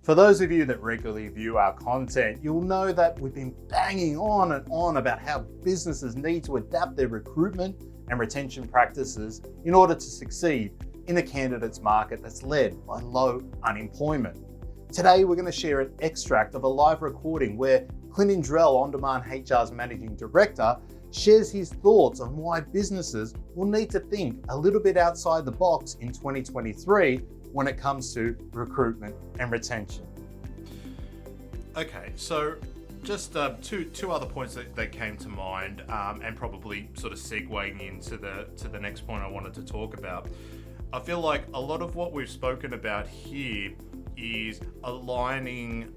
For those of you that regularly view our content, you'll know that we've been banging on and on about how businesses need to adapt their recruitment and retention practices in order to succeed in a candidates market that's led by low unemployment. Today, we're going to share an extract of a live recording where Clinton Drell, On Demand HR's Managing Director, shares his thoughts on why businesses will need to think a little bit outside the box in 2023 when it comes to recruitment and retention. Okay, so just two other points that came to mind, and probably sort of segueing into the next point I wanted to talk about. I feel like a lot of what we've spoken about here is aligning,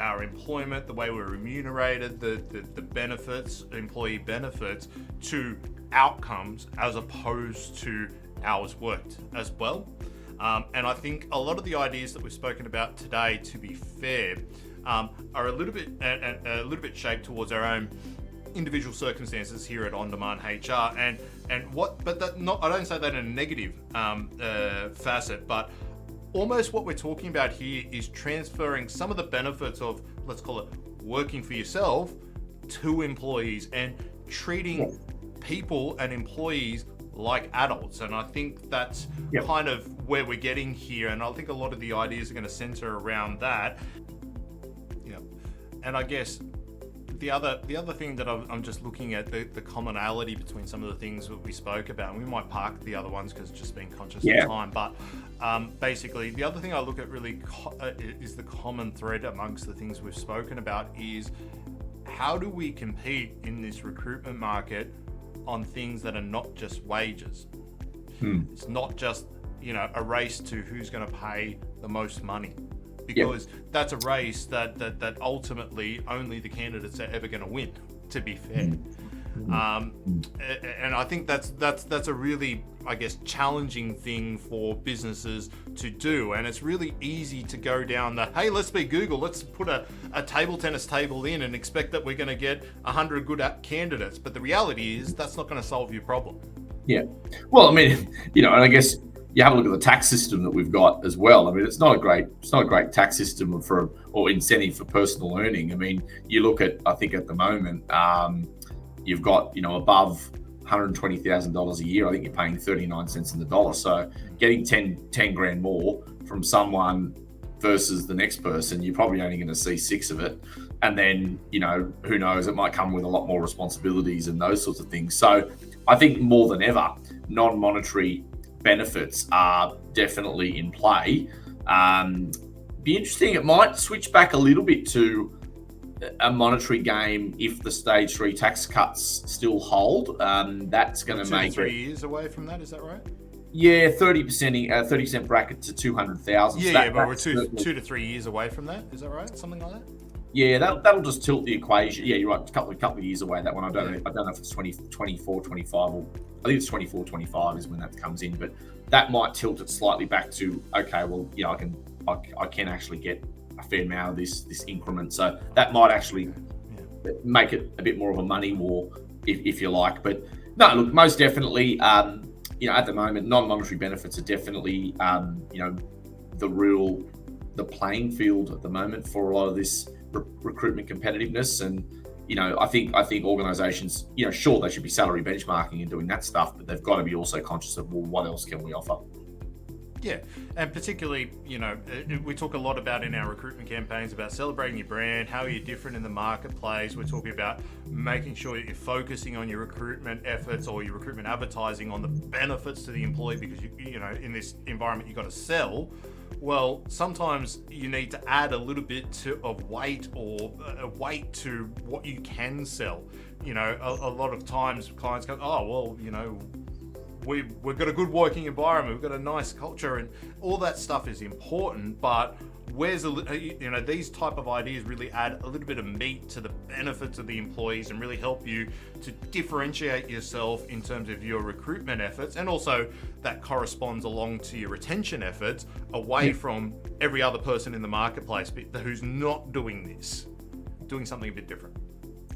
our employment, the way we're remunerated, the benefits, employee benefits, to outcomes as opposed to hours worked as well. And I think a lot of the ideas that we've spoken about today, to be fair, are a little bit shaped towards our own individual circumstances here at On Demand HR, I don't say that in a negative facet, but almost what we're talking about here is transferring some of the benefits of, let's call it, working for yourself to employees and treating people and employees like adults. And I think that's kind of where we're getting here. And I think a lot of the ideas are going to center around that. Yeah. And I guess the other thing that I'm just looking at, the commonality between some of the things that we spoke about, and we might park the other ones because just being conscious of time, but basically the other thing I look at really is the common thread amongst the things we've spoken about is how do we compete in this recruitment market on things that are not just wages. It's not just, a race to who's going to pay the most money, because that's a race that ultimately only the candidates are ever going to win, to be fair. And I think that's a really, I guess, challenging thing for businesses to do. And it's really easy to go down the, hey, let's be Google, let's put a table tennis table in and expect that we're going to get 100 good candidates. But the reality is that's not going to solve your problem. Yeah. Well, I mean, and I guess you have a look at the tax system that we've got as well. I mean, it's not a great tax system or incentive for personal earning. I mean, you look at, I think at the moment, you've got, above $120,000 a year. I think you're paying 39 cents in the dollar. So getting 10 grand more from someone versus the next person, you're probably only going to see 6 of it. And then, who knows, it might come with a lot more responsibilities and those sorts of things. So I think more than ever, non-monetary benefits are definitely in play. Be interesting. It might switch back a little bit to a monetary game if the stage 3 tax cuts still hold. That's going to make 3 years away from that. Is that right? Yeah, 30% bracket to 200,000. But we're 2 to 3 years away from that. Is that right? Something like that. Yeah, that'll just tilt the equation. Yeah, you're right. A couple of years away. That one, I don't know if it's 24, 25, or I think it's 24, 25 is when that comes in. But that might tilt it slightly back to, okay, well, I can actually get a fair amount of this increment. So that might actually make it a bit more of a money war, if you like. But no, look, most definitely, at the moment, non-monetary benefits are definitely, the playing field at the moment for a lot of this recruitment competitiveness. And I think organizations, sure, they should be salary benchmarking and doing that stuff, but they've got to be also conscious of, well, what else can we offer? Yeah, and particularly, we talk a lot about in our recruitment campaigns about celebrating your brand, how you're different in the marketplace. We're talking about making sure that you're focusing on your recruitment efforts or your recruitment advertising on the benefits to the employee, because in this environment you've got to sell. Well, sometimes you need to add a little bit of weight or a weight to what you can sell. A lot of times clients go, oh, well, we've got a good working environment, we've got a nice culture, and all that stuff is important, but these type of ideas really add a little bit of meat to the benefits of the employees and really help you to differentiate yourself in terms of your recruitment efforts, and also that corresponds along to your retention efforts away from every other person in the marketplace who's not doing something a bit different.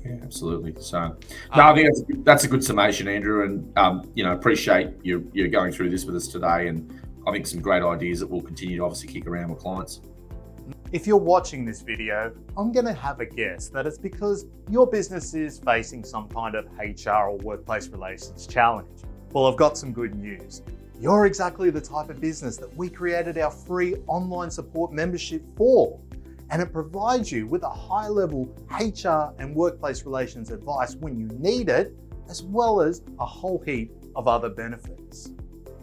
Yeah, absolutely. So, I think that's a good summation, Andrew, and appreciate you going through this with us today. And I think some great ideas that we'll continue to obviously kick around with clients. If you're watching this video, I'm going to have a guess that it's because your business is facing some kind of HR or workplace relations challenge. Well, I've got some good news. You're exactly the type of business that we created our free online support membership for. And it provides you with a high-level HR and workplace relations advice when you need it, as well as a whole heap of other benefits.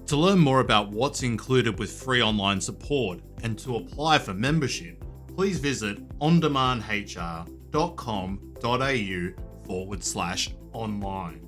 To learn more about what's included with free online support and to apply for membership, please visit ondemandhr.com.au/online.